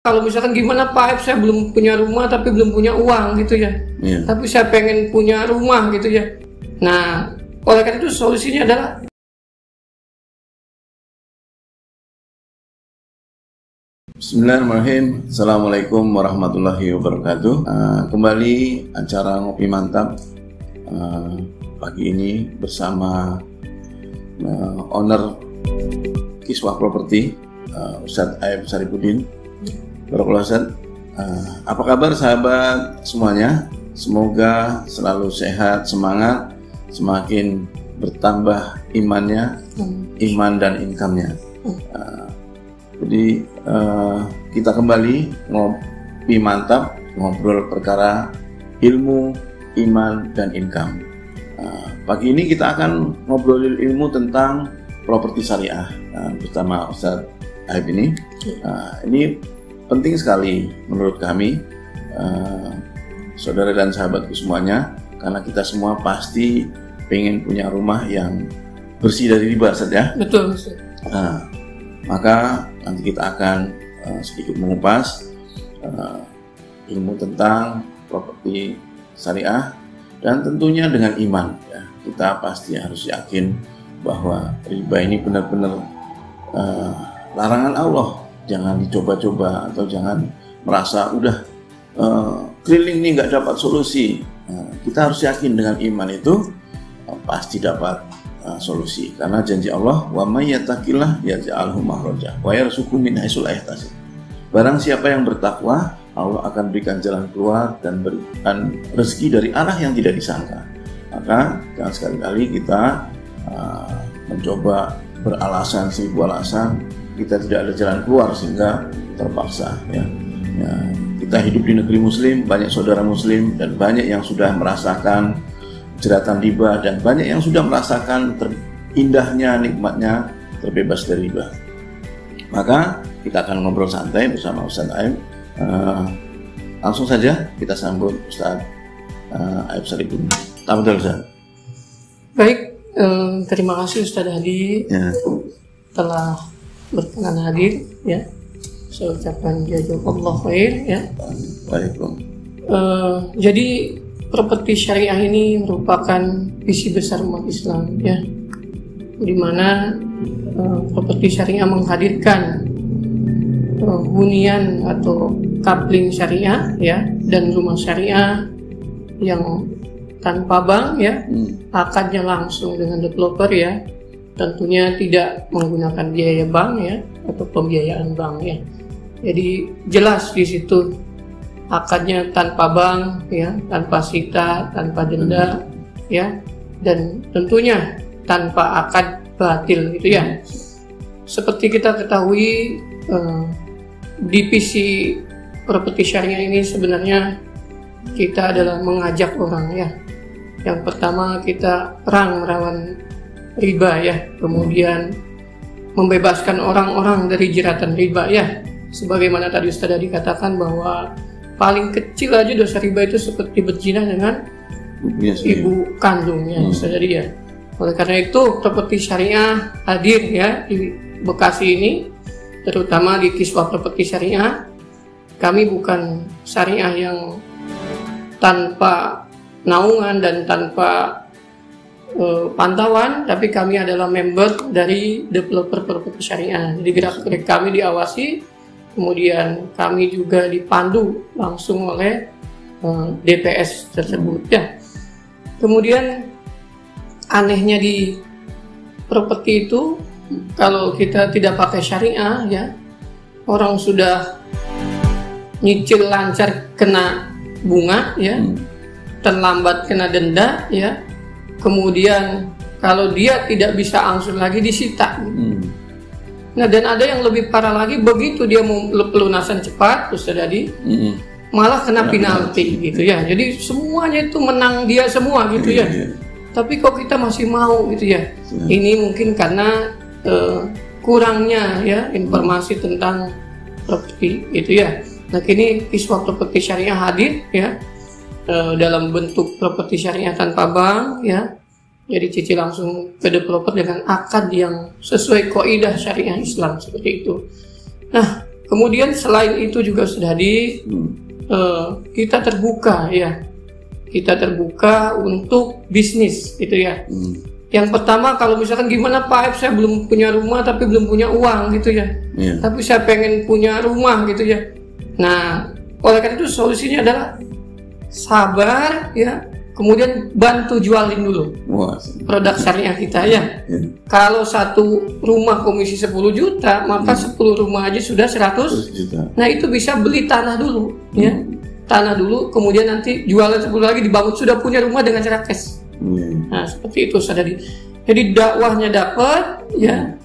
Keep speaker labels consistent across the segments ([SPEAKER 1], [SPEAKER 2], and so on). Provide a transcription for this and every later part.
[SPEAKER 1] Kalau misalkan gimana Pak, saya belum punya rumah tapi belum punya uang gitu ya. Tapi saya pengen punya rumah gitu ya. Nah, oleh karena itu solusinya adalah
[SPEAKER 2] Bismillahirrahmanirrahim. Assalamualaikum warahmatullahi wabarakatuh. Kembali acara Ngopi Mantap pagi ini bersama owner Kiswah Property, Ustadz Aib Saripudin. Barakallahu Ustadz. Apa kabar sahabat semuanya? Semoga selalu sehat, semangat, semakin bertambah imannya, iman dan income-nya. Jadi kita kembali ngopi mantap, ngobrol perkara ilmu, iman, dan income. Pagi ini kita akan ngobrolin ilmu tentang properti syariah bersama Ustadz Aib ini. Ini penting sekali menurut kami, saudara dan sahabatku semuanya, karena kita semua pasti pengen punya rumah yang bersih dari riba, Ustadz ya.
[SPEAKER 1] betul.
[SPEAKER 2] Maka nanti kita akan sedikit mengupas ilmu tentang properti syariah, dan tentunya dengan iman ya. Kita pasti harus yakin bahwa riba ini benar-benar larangan Allah. Jangan dicoba-coba atau jangan merasa udah keliling nih nggak dapat solusi. Kita harus yakin dengan iman itu pasti dapat solusi, karena janji Allah, wa may yattaqillah yaj'alhu makhraja wa yarzuqhu min haitsu la yahtasib. Barang siapa yang bertakwa, Allah akan berikan jalan keluar dan berikan rezeki dari arah yang tidak disangka. Maka jangan sekali-kali kita mencoba beralasan seribu alasan, kita tidak ada jalan keluar sehingga terpaksa ya. Kita hidup di negeri muslim, banyak saudara muslim dan banyak yang sudah merasakan jeratan riba, dan banyak yang sudah merasakan indahnya, nikmatnya terbebas dari riba. Maka kita akan ngobrol santai bersama Ustadz Aib. Langsung saja kita sambut Ustadz Aib Saripudin. Tafadhol Ustadz.
[SPEAKER 1] Baik, terima kasih Ustadz Hadi telah berkenan hadir ya. Saya ucapkan jazakallahu khair ya.
[SPEAKER 2] Waalaikumsalam.
[SPEAKER 1] Jadi properti syariah ini merupakan visi besar umat Islam ya, di mana properti syariah menghadirkan hunian atau coupling syariah ya, dan rumah syariah yang tanpa bank ya, akadnya langsung dengan developer ya, tentunya tidak menggunakan biaya bank ya atau pembiayaan bank ya. Jadi jelas di situ akadnya tanpa bank ya, tanpa sita, tanpa denda ya, dan tentunya tanpa akad batil gitu ya. Seperti kita ketahui, divisi properti syariah ini sebenarnya kita adalah mengajak orang ya. Yang pertama kita perang melawan riba ya, kemudian membebaskan orang-orang dari jeratan riba ya. Sebagaimana tadi Ustaz tadi katakan bahwa paling kecil aja dosa riba itu seperti berzina dengan ibu kandungnya Ustaz tadi ya. Oleh karena itu properti syariah hadir ya di Bekasi ini, terutama di Kiswah Properti Syariah. Kami bukan syariah yang tanpa naungan dan tanpa pantauan, tapi kami adalah member dari developer properti syariah. Jadi gerak-gerik kami diawasi, kemudian kami juga dipandu langsung oleh DPS tersebut ya. Kemudian anehnya di properti itu, kalau kita tidak pakai syariah ya, orang sudah nyicil lancar kena bunga ya, terlambat kena denda ya, kemudian kalau dia tidak bisa angsur lagi disita. Nah, dan ada yang lebih parah lagi, begitu dia mau pelunasan cepat Ustaz tadi, malah kena penalti gitu ya. Jadi semuanya itu menang dia semua gitu ya. Tapi kok kita masih mau gitu ya. Ini mungkin karena kurangnya ya informasi tentang properti itu ya. Nah, kini Kiswah Properti Syariah hadir ya, dalam bentuk properti syariah tanpa bank ya. Jadi cicil langsung ke developer dengan akad yang sesuai kaidah syariah Islam seperti itu. Nah, Kemudian selain itu juga sudah kita terbuka ya. Kita terbuka untuk bisnis gitu ya. Yang pertama, kalau misalkan gimana Pak, saya belum punya rumah tapi belum punya uang gitu ya. Tapi saya pengen punya rumah gitu ya. Nah, oleh karena itu solusinya adalah sabar ya. Kemudian bantu jualin dulu produk syariah kita ya. Kalau satu rumah komisi 10 juta, maka 10 rumah aja sudah 100 juta. Nah, itu bisa beli tanah dulu ya. Tanah dulu, kemudian nanti jualan 10 lagi dibangun, sudah punya rumah dengan cara cash. Nah, seperti itu sadari. Jadi dakwahnya dapat ya.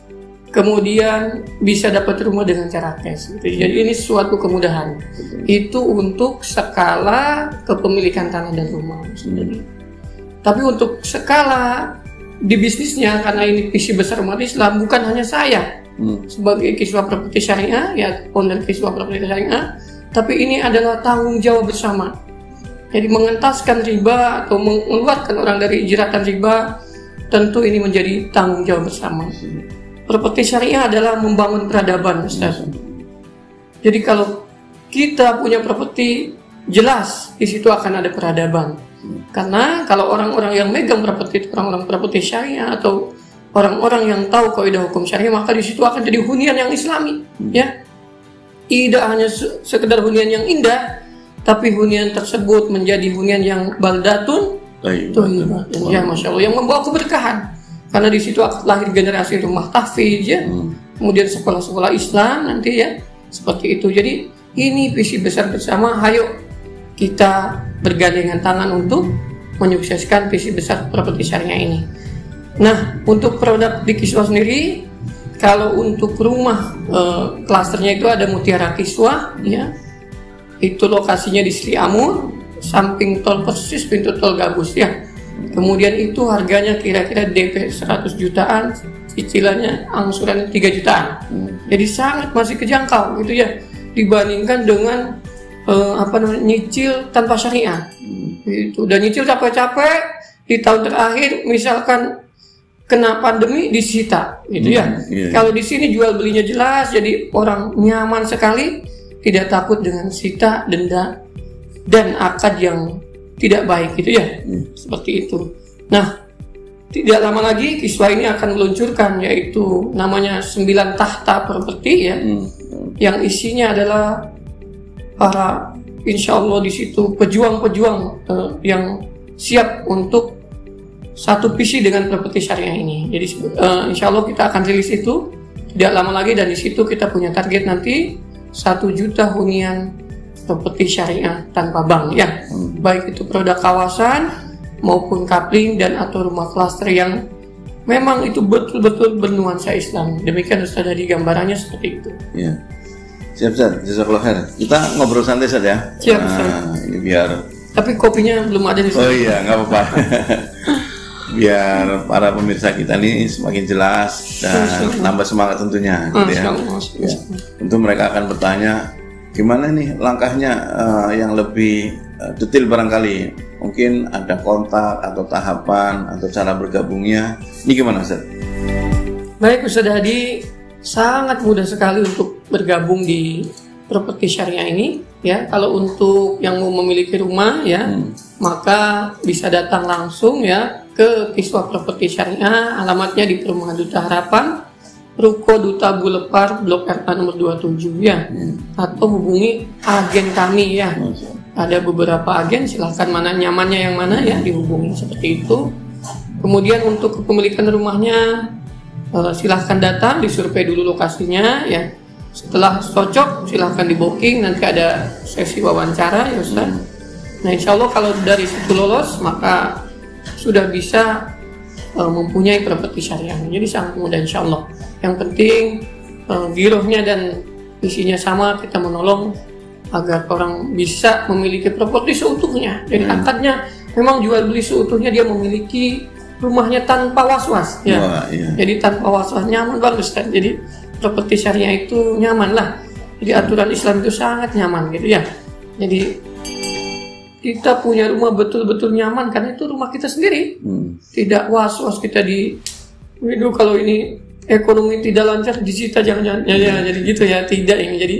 [SPEAKER 1] Kemudian bisa dapat rumah dengan cara cash. Jadi ini suatu kemudahan. Itu untuk skala kepemilikan tanah dan rumah. Tapi untuk skala di bisnisnya, karena ini visi besar umat Islam, bukan hanya saya sebagai Kiswah Properti Syariah, ya owner Kiswah Properti Syariah, tapi ini adalah tanggung jawab bersama. Jadi mengentaskan riba atau mengeluarkan orang dari jeratan riba, tentu ini menjadi tanggung jawab bersama. Properti syariah adalah membangun peradaban, Ustaz. Jadi kalau kita punya properti, jelas di situ akan ada peradaban. Karena kalau orang-orang yang megang properti itu orang-orang properti syariah atau orang-orang yang tahu kaidah hukum syariah, maka di situ akan jadi hunian yang Islami, ya. Tidak hanya sekedar hunian yang indah, tapi hunian tersebut menjadi hunian yang baldatun thayyibah. Ya, Masya Allah, yang membawa keberkahan. Karena di situ lahir generasi rumah tahfiz ya. Kemudian sekolah-sekolah Islam nanti ya. Seperti itu. Jadi ini visi besar bersama. Ayo kita bergandengan tangan untuk menyukseskan visi besar properti syariah ini. Nah, untuk produk di Kiswah sendiri, kalau untuk rumah klasternya itu ada Mutiara Kiswah ya. Itu lokasinya di Sri Amur, samping tol persis pintu tol Gabus ya. Kemudian itu harganya kira-kira DP 100 jutaan, cicilannya angsuran 3 jutaan. Jadi sangat masih kejangkau gitu ya, dibandingkan dengan nyicil tanpa syariah. Itu udah nyicil capek-capek di tahun terakhir misalkan kena pandemi disita gitu ya. Kalau di sini jual belinya jelas, jadi orang nyaman sekali, tidak takut dengan sita, denda dan akad yang tidak baik gitu ya. Seperti itu. Nah, tidak lama lagi Kiswah ini akan meluncurkan, yaitu namanya 9 tahta properti ya. Yang isinya adalah para insya Allah di situ pejuang-pejuang yang siap untuk satu visi dengan properti syariah ini. Jadi insya Allah kita akan rilis itu tidak lama lagi, dan di situ kita punya target nanti 1 juta hunian properti syariah tanpa bank ya. Baik itu produk kawasan maupun kapling dan atau rumah klaster yang memang itu betul-betul bernuansa Islam. Demikian Ustaz, dari gambarannya seperti itu. Ya.
[SPEAKER 2] Siap Ustaz, jazakallahu khair. Kita ngobrol santai Ustaz ya.
[SPEAKER 1] Siap Ustaz.
[SPEAKER 2] Ini biar.
[SPEAKER 1] Tapi kopinya belum ada di sini.
[SPEAKER 2] Oh iya, nggak apa-apa. Biar para pemirsa kita ini semakin jelas dan nambah semangat tentunya. Gitu ya. Ya. Tentu mereka akan bertanya, gimana nih langkahnya yang lebih detail barangkali, mungkin ada kontak atau tahapan atau cara bergabungnya, ini gimana Ustaz?
[SPEAKER 1] Baik Ustaz Hadi, sangat mudah sekali untuk bergabung di properti syariah ini ya. Kalau untuk yang mau memiliki rumah ya, maka bisa datang langsung ya ke Kiswah Properti Syariah. Alamatnya di Perumahan Duta Harapan, Ruko Duta Boulevard, Blok RA nomor 27 ya. Atau hubungi agen kami ya. Ada beberapa agen, silahkan mana nyamannya yang mana ya dihubungi seperti itu. Kemudian untuk kepemilikan rumahnya, silahkan datang, disurvei dulu lokasinya ya. Setelah cocok silahkan di booking, nanti ada sesi wawancara ya Ustaz. Nah insya Allah kalau dari situ lolos, maka sudah bisa mempunyai properti syariah. Jadi sangat mudah insya Allah. Yang penting girohnya dan isinya sama, kita menolong agar orang bisa memiliki properti seutuhnya. Jadi akadnya memang jual beli seutuhnya, dia memiliki rumahnya tanpa was-was ya. Wah, iya. Jadi tanpa was-was, nyaman, bagus kan. Jadi properti syariah itu nyaman lah. Jadi aturan Islam itu sangat nyaman gitu ya. Jadi kita punya rumah betul-betul nyaman karena itu rumah kita sendiri. Tidak was-was kita di kalau ini ekonomi tidak lancar disita jangan-jangan ya, jadi gitu ya, tidak ini. Jadi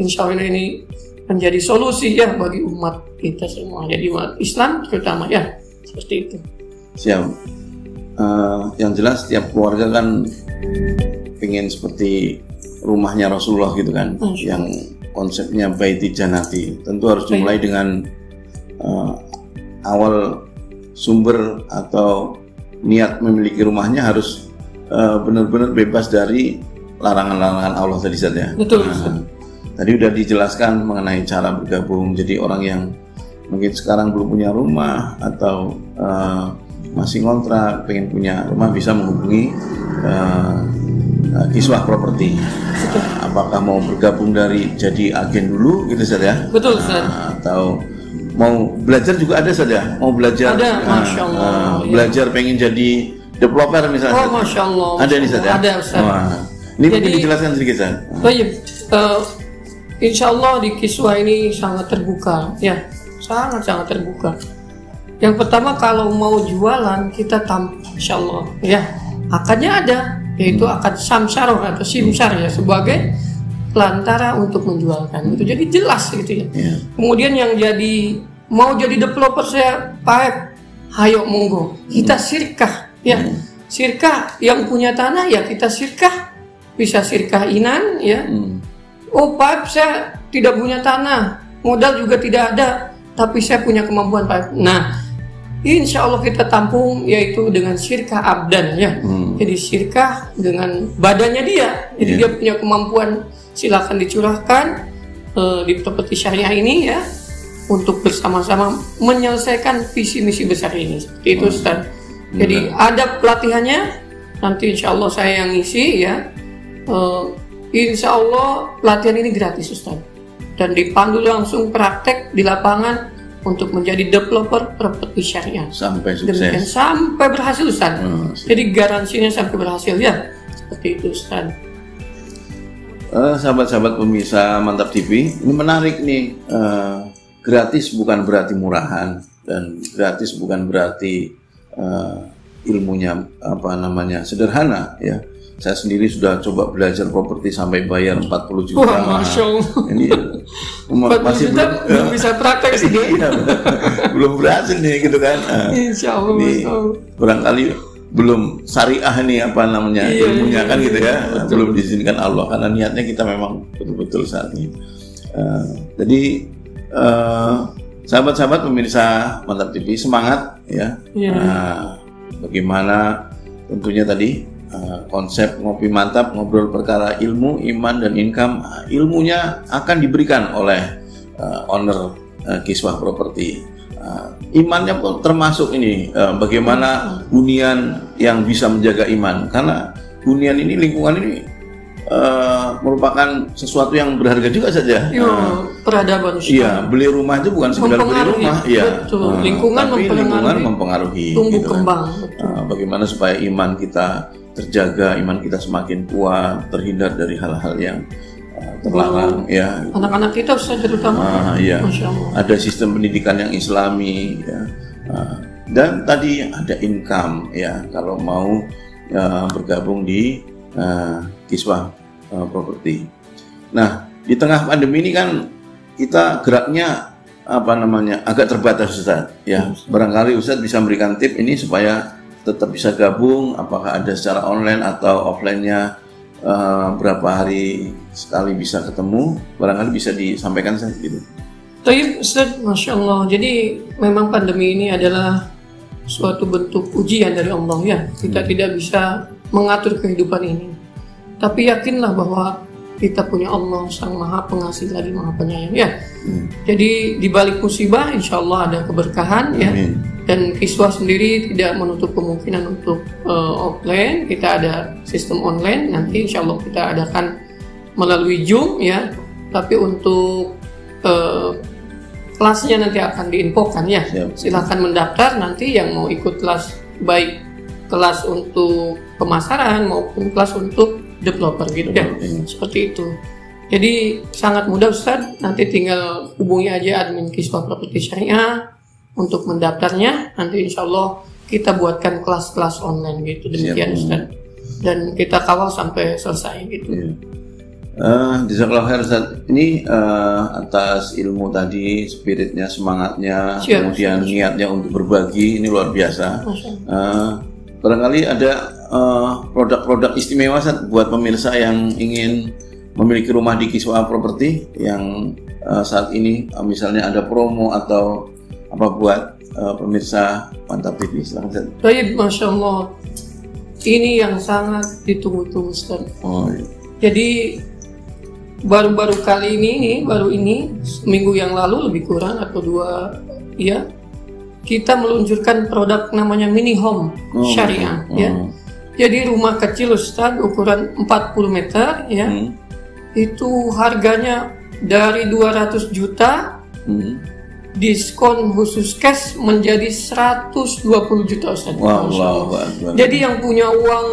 [SPEAKER 1] insya Allah ini menjadi solusi ya bagi umat kita semua, jadi umat Islam terutama ya, seperti itu.
[SPEAKER 2] Siap. Yang jelas setiap keluarga kan pengen seperti rumahnya Rasulullah gitu kan, yang konsepnya baiti janati. Tentu harus dimulai dengan awal sumber atau niat memiliki rumahnya harus benar-benar bebas dari larangan-larangan Allah tadi saja.
[SPEAKER 1] Betul.
[SPEAKER 2] Tadi udah dijelaskan mengenai cara bergabung. Jadi orang yang mungkin sekarang belum punya rumah atau masih ngontrak, pengen punya rumah, bisa menghubungi Kiswah Properti. Apakah mau bergabung dari jadi agen dulu gitu saja?
[SPEAKER 1] Betul, Ustaz.
[SPEAKER 2] Atau mau belajar juga ada saja. Mau belajar,
[SPEAKER 1] ada, Masya Allah.
[SPEAKER 2] belajar pengen jadi developer misalnya.
[SPEAKER 1] Oh, Masya Allah.
[SPEAKER 2] Ada nih saja.
[SPEAKER 1] Ada, Ustaz.
[SPEAKER 2] Ini mungkin dijelaskan sedikit saja.
[SPEAKER 1] Baik. Insya Allah di Kiswah ini sangat terbuka, ya, sangat terbuka. Yang pertama, kalau mau jualan kita tampil, Insya Allah, ya, akadnya ada, yaitu akad samsar atau simsar ya, sebagai pelantara untuk menjualkan. Itu jadi jelas gitu ya. Kemudian yang mau jadi developer saya, Pak, hayo monggo, kita sirkah, ya, sirkah yang punya tanah ya kita sirkah, bisa sirkah inan, ya. Oh Pak, saya tidak punya tanah, modal juga tidak ada, tapi saya punya kemampuan Pak. Nah, insya Allah kita tampung yaitu dengan syirkah abdan ya. Jadi syirkah dengan badannya dia, jadi dia punya kemampuan, silakan dicurahkan di properti syariah ini ya, untuk bersama-sama menyelesaikan visi misi besar ini. Seperti itu Ustaz. Jadi ada pelatihannya, nanti insya Allah saya yang ngisi ya. Insya Allah pelatihan ini gratis Ustaz, dan dipandu langsung praktek di lapangan untuk menjadi developer properti syariah sampai sukses. Demikian sampai berhasil Ustaz. Jadi garansinya sampai berhasil ya, seperti itu Ustaz.
[SPEAKER 2] Sahabat-sahabat pemirsa Mantap TV, ini menarik nih. Gratis bukan berarti murahan, dan gratis bukan berarti ilmunya sederhana ya. Saya sendiri sudah coba belajar properti sampai bayar 40 juta.
[SPEAKER 1] Wah, Masya Allah.
[SPEAKER 2] Ini masih
[SPEAKER 1] belum bisa praktek sih.
[SPEAKER 2] Iya, belum berhasil nih gitu kan.
[SPEAKER 1] Insya Allah.
[SPEAKER 2] Ini barangkali belum syariah nih ilmunya kan gitu ya. Betul. Belum diizinkan Allah karena niatnya kita memang betul-betul saat ini. Jadi sahabat-sahabat pemirsa Mantap TV, semangat ya. Bagaimana tentunya tadi konsep Ngopi Mantap, ngobrol perkara ilmu, iman, dan income. Ilmunya akan diberikan oleh owner Kiswah Properti. Imannya pun termasuk ini, bagaimana hunian yang bisa menjaga iman. Karena hunian ini, lingkungan ini merupakan sesuatu yang berharga juga saja.
[SPEAKER 1] Peradaban.
[SPEAKER 2] Iya, beli rumah itu bukan sekedar beli rumah, iya.
[SPEAKER 1] Lingkungan
[SPEAKER 2] mempengaruhi.
[SPEAKER 1] Tumbuh
[SPEAKER 2] gitu
[SPEAKER 1] kembang.
[SPEAKER 2] Kan. Bagaimana supaya iman kita terjaga, iman kita semakin kuat, terhindar dari hal-hal yang terlarang ya.
[SPEAKER 1] Anak-anak kita Ustaz terutama.
[SPEAKER 2] Iya. Ada sistem pendidikan yang Islami ya. Dan tadi ada income ya, kalau mau bergabung di Kiswah Properti. Nah, di tengah pandemi ini kan kita geraknya agak terbatas Ustaz ya. Barangkali Ustaz bisa memberikan tip ini supaya tetap bisa gabung, apakah ada secara online atau offline-nya, berapa hari sekali bisa ketemu, barangkali bisa disampaikan saja gitu.
[SPEAKER 1] Baik Ustaz, Masya Allah. Jadi memang pandemi ini adalah suatu bentuk ujian dari Allah ya. Kita tidak bisa mengatur kehidupan ini, tapi yakinlah bahwa kita punya Allah Sang Maha Pengasih lagi Maha Penyayang ya. Jadi di balik musibah insya Allah ada keberkahan ya. Dan Kiswah sendiri tidak menutup kemungkinan untuk offline. Kita ada sistem online, nanti insya Allah kita adakan melalui Zoom ya. Tapi untuk kelasnya nanti akan diinfokan ya. Silahkan mendaftar nanti yang mau ikut kelas, baik kelas untuk pemasaran maupun kelas untuk developer gitu ya. Seperti itu. Jadi sangat mudah Ustaz, nanti tinggal hubungi aja admin Kiswah Properti Syariah untuk mendaftarnya. Nanti insya Allah kita buatkan kelas-kelas online gitu. Demikian Ustaz. dan kita kawal sampai selesai gitu.
[SPEAKER 2] Iya. Jazakallahu khair Ustaz. Ini atas ilmu tadi, spiritnya, semangatnya, kemudian niatnya untuk berbagi, ini luar biasa. Barangkali ada produk-produk istimewa Ustaz buat pemirsa yang ingin memiliki rumah di Kiswah Property yang saat ini misalnya ada promo atau apa buat pemirsa Mantap TV. Silakan Ustaz.
[SPEAKER 1] Baik, Masya Allah. Ini yang sangat ditunggu-tunggu Ustaz.
[SPEAKER 2] Oh, iya.
[SPEAKER 1] Jadi baru-baru kali ini, seminggu yang lalu lebih kurang atau 2 ya, kita meluncurkan produk namanya mini home syariah ya. Jadi rumah kecil Ustaz ukuran 40 meter ya. Itu harganya dari 200 juta diskon khusus cash menjadi 120 juta Ustaz.
[SPEAKER 2] Wow.
[SPEAKER 1] Jadi yang punya uang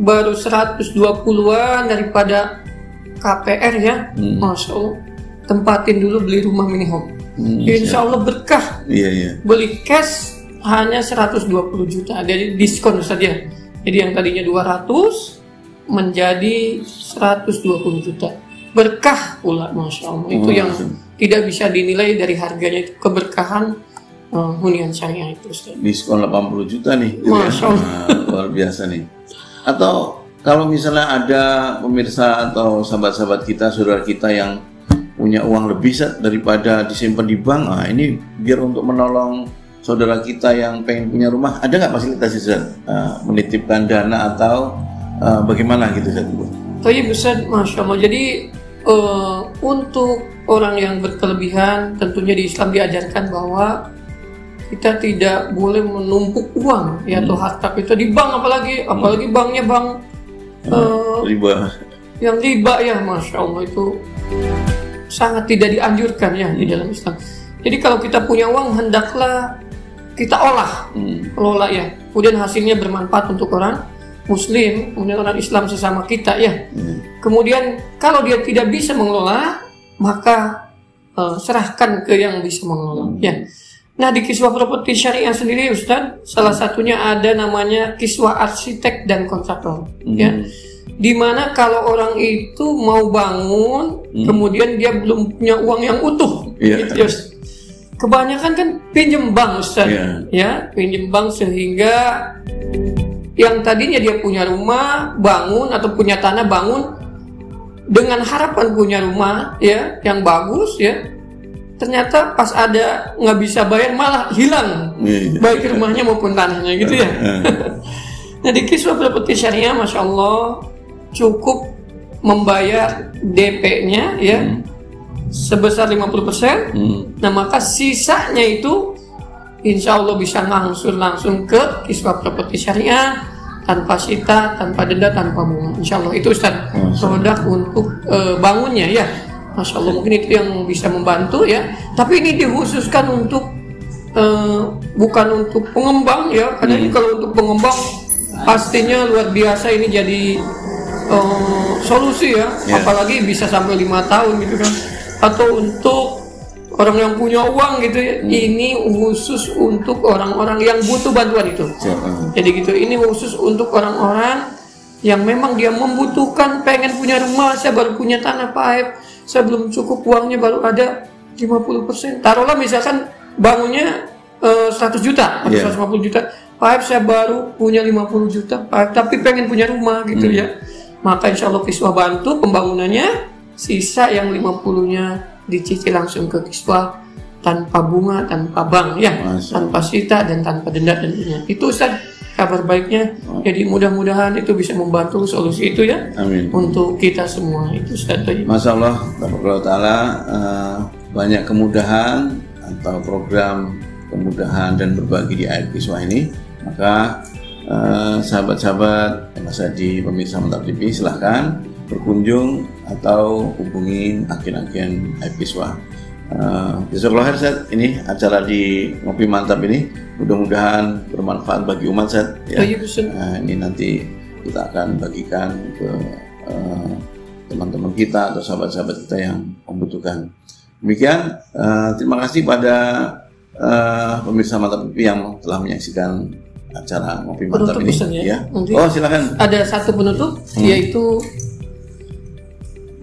[SPEAKER 1] baru 120-an daripada KPR ya, Masya Allah, tempatin dulu beli rumah mini home. Insya Allah berkah.
[SPEAKER 2] Iya.
[SPEAKER 1] Beli cash hanya 120 juta, jadi diskon Ustaz ya. Jadi yang tadinya 200 menjadi 120 juta. Berkah pula, Masya Allah. Itu yang tidak bisa dinilai dari harganya, itu keberkahan hunian syariah itu Ustaz.
[SPEAKER 2] Diskon 80 juta nih.
[SPEAKER 1] Masya Allah.
[SPEAKER 2] Luar biasa nih. Atau kalau misalnya ada pemirsa atau sahabat-sahabat kita, saudara kita yang punya uang lebih daripada disimpan di bank, ini biar untuk menolong saudara kita yang pengen punya rumah, ada nggak fasilitas Ustaz? Menitipkan dana atau bagaimana gitu Ustaz?
[SPEAKER 1] Baik Ustaz, Masya Allah. Jadi untuk orang yang berkelebihan, tentunya di Islam diajarkan bahwa kita tidak boleh menumpuk uang ya atau harta kita di bank, apalagi banknya bank
[SPEAKER 2] riba.
[SPEAKER 1] Yang riba ya, Masya Allah, itu sangat tidak dianjurkan ya di dalam Islam. Jadi kalau kita punya uang, hendaklah kita kelola ya, kemudian hasilnya bermanfaat untuk orang Muslim, kemudian orang Islam sesama kita ya. Kemudian kalau dia tidak bisa mengelola, maka serahkan ke yang bisa mengelola ya. Nah, di Kiswah Properti Syariah sendiri Ustaz, salah satunya ada namanya Kiswah Arsitek dan Kontraktor ya. Dimana kalau orang itu mau bangun, kemudian dia belum punya uang yang utuh gitu ya. Kebanyakan kan pinjem bank Ustaz ya, pinjem bank, sehingga yang tadinya dia punya rumah bangun atau punya tanah bangun dengan harapan punya rumah ya yang bagus ya, ternyata pas ada nggak bisa bayar malah hilang baik rumahnya maupun tanahnya gitu ya. Nah, di Kiswah Properti Syariah, Masya Allah, cukup membayar DP-nya ya sebesar 50%. Nah, maka sisanya itu insya Allah bisa ngangsur langsung ke Kiswah Properti Syariah tanpa sita, tanpa denda, tanpa bunga. Insya Allah itu Ustaz produk untuk bangunnya ya. Masya Allah, mungkin itu yang bisa membantu ya. Tapi ini dikhususkan untuk bukan untuk pengembang ya. Karena ini kalau untuk pengembang pastinya luar biasa, ini jadi solusi ya. Apalagi bisa sampai 5 tahun gitu kan. Atau untuk orang yang punya uang gitu ya. Ini khusus untuk orang-orang yang butuh bantuan itu. Jadi gitu, ini khusus untuk orang-orang yang memang dia membutuhkan, pengen punya rumah, saya baru punya tanah Pak Aib, saya belum cukup uangnya, baru ada 50%. Taruhlah misalkan bangunnya 100 juta atau 150 juta. Pak Aib, saya baru punya 50 juta Pak Aib, tapi pengen punya rumah gitu ya. Maka insya Allah Kiswah bantu pembangunannya, sisa yang 50-nya dicicil langsung ke Kiswah tanpa bunga, tanpa bank ya, tanpa sita dan tanpa denda tentunya. Itu Ustaz kabar baiknya. Jadi mudah-mudahan itu bisa membantu solusi itu ya.
[SPEAKER 2] Amin.
[SPEAKER 1] Untuk kita semua itu Ustaz.
[SPEAKER 2] Masya Allah, Ta'ala, banyak kemudahan atau program kemudahan dan berbagi di Aib Kiswah ini. Maka sahabat-sahabat yang masih di pemirsa Mantap TV, silahkan berkunjung atau hubungi agen-agen Aib Kiswah. Jazakallahu khair Ustaz, ini acara di Ngopi Mantap ini mudah-mudahan bermanfaat bagi umat Ustaz ya. Ini nanti kita akan bagikan ke teman-teman kita atau sahabat-sahabat kita yang membutuhkan. Demikian, terima kasih pada pemirsa Mantap TV yang telah menyaksikan acara ngopi mantap
[SPEAKER 1] penutup
[SPEAKER 2] ini.
[SPEAKER 1] ya.
[SPEAKER 2] Oh silakan.
[SPEAKER 1] Ada satu penutup yaitu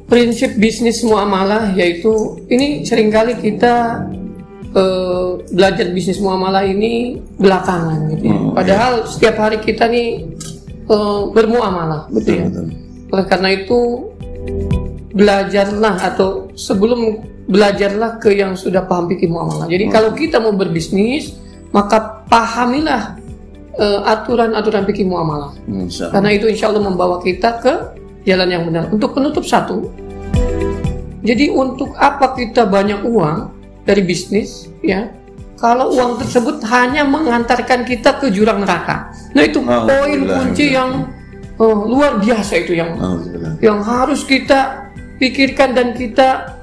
[SPEAKER 1] prinsip bisnis muamalah, yaitu ini seringkali kita belajar bisnis muamalah ini belakangan gitu ya. Padahal setiap hari kita nih bermuamalah.
[SPEAKER 2] Betul,
[SPEAKER 1] gitu ya.
[SPEAKER 2] betul.
[SPEAKER 1] Oleh karena itu belajarlah, atau sebelum belajarlah ke yang sudah paham fikih muamalah. Jadi kalau kita mau berbisnis, maka pahamilah aturan-aturan fikih muamalah. Karena itu insya Allah membawa kita ke jalan yang benar. Untuk penutup satu, jadi untuk apa kita banyak uang dari bisnis, ya? Kalau uang tersebut hanya mengantarkan kita ke jurang neraka. Nah itu poin kunci yang luar biasa itu yang harus kita pikirkan, dan kita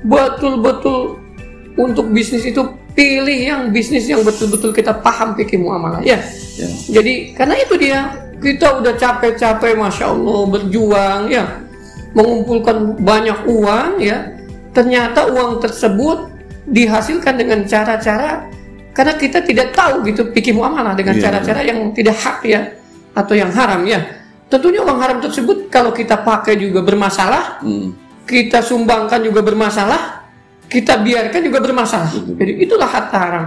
[SPEAKER 1] betul-betul untuk bisnis itu pilih yang bisnis yang betul-betul kita paham fikih muamalah ya. Jadi karena itu dia, kita udah capek-capek Masya Allah berjuang ya, mengumpulkan banyak uang ya, ternyata uang tersebut dihasilkan dengan cara-cara, karena kita tidak tahu gitu fikih muamalah, dengan cara-cara yang tidak hak ya, atau yang haram ya. Tentunya uang haram tersebut kalau kita pakai juga bermasalah, kita sumbangkan juga bermasalah, kita biarkan juga bermasalah. Jadi itulah harta haram.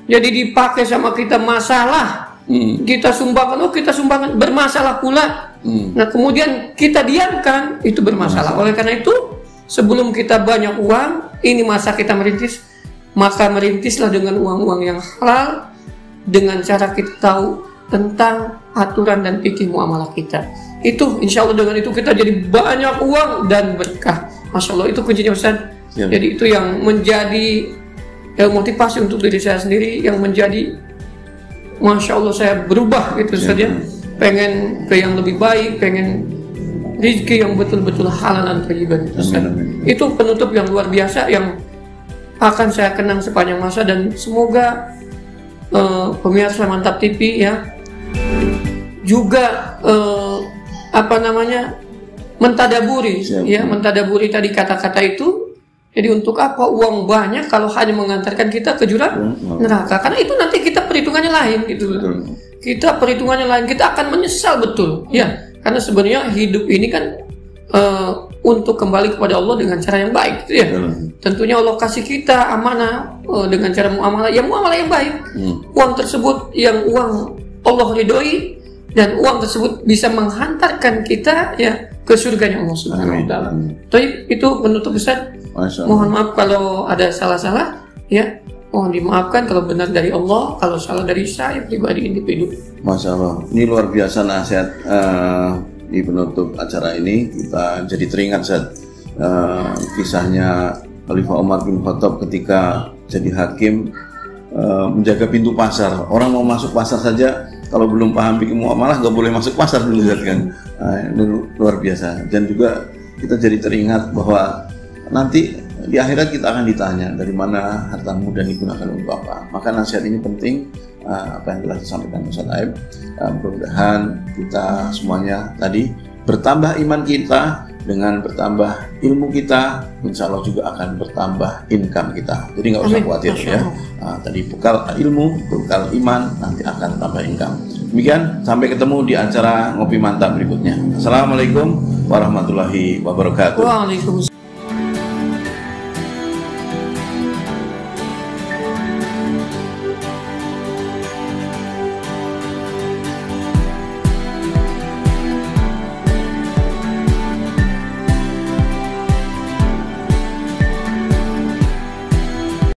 [SPEAKER 1] Jadi dipakai sama kita masalah, kita sumbangkan, kita sumbangkan bermasalah pula. Nah kemudian kita diamkan, itu bermasalah. Oleh karena itu sebelum kita banyak uang, ini masa kita merintis, maka merintislah dengan uang-uang yang halal, dengan cara kita tahu tentang aturan dan fikih muamalah kita. Itu insya Allah dengan itu kita jadi banyak uang dan berkah. Masya Allah, itu kuncinya Ustaz. Jadi itu yang menjadi motivasi untuk diri saya sendiri, yang menjadi Masya Allah saya berubah gitu Ustaz ya. Pengen ke yang lebih baik, pengen rezeki yang betul-betul halal dan thayyiban. Itu penutup yang luar biasa yang akan saya kenang sepanjang masa, dan semoga pemirsa Mantap TV ya juga mentadaburi ya, mentadaburi tadi kata-kata itu. Jadi untuk apa uang banyak kalau hanya mengantarkan kita ke jurang neraka? Karena itu nanti kita perhitungannya lain gitu. Kita perhitungannya lain, kita akan menyesal betul ya. Karena sebenarnya hidup ini kan untuk kembali kepada Allah dengan cara yang baik gitu ya. Tentunya Allah kasih kita amanah dengan cara muamalah yang baik. Uang tersebut yang uang Allah ridhoi, dan uang tersebut bisa menghantarkan kita ya ke surganya Allah Subhanahu wa taala. Itu penutup Ustaz. Mohon maaf kalau ada salah-salah ya. Mohon dimaafkan kalau benar dari Allah, kalau salah dari saya pribadi individu. Masya Allah,
[SPEAKER 2] ini luar biasa nasihat di penutup acara ini. Kita jadi teringat Ustaz, kisahnya Khalifah Umar bin Khattab ketika jadi hakim, menjaga pintu pasar. Orang mau masuk pasar saja, kalau belum paham fikih muamalah nggak boleh masuk pasar dulu kan. Luar biasa. Dan juga kita jadi teringat bahwa nanti di akhirat kita akan ditanya dari mana hartamu dan digunakan untuk apa. Maka nasihat ini penting, apa yang telah disampaikan Ustaz Aib. Mudah-mudahan kita semuanya tadi bertambah iman kita, dengan bertambah ilmu kita, insya Allah juga akan bertambah income kita. Jadi nggak usah khawatir ya. Tadi bekal ilmu, bekal iman, nanti akan tambah income. Demikian, sampai ketemu di acara Ngopi Mantap berikutnya. Assalamualaikum warahmatullahi wabarakatuh.
[SPEAKER 1] Waalaikumsalam.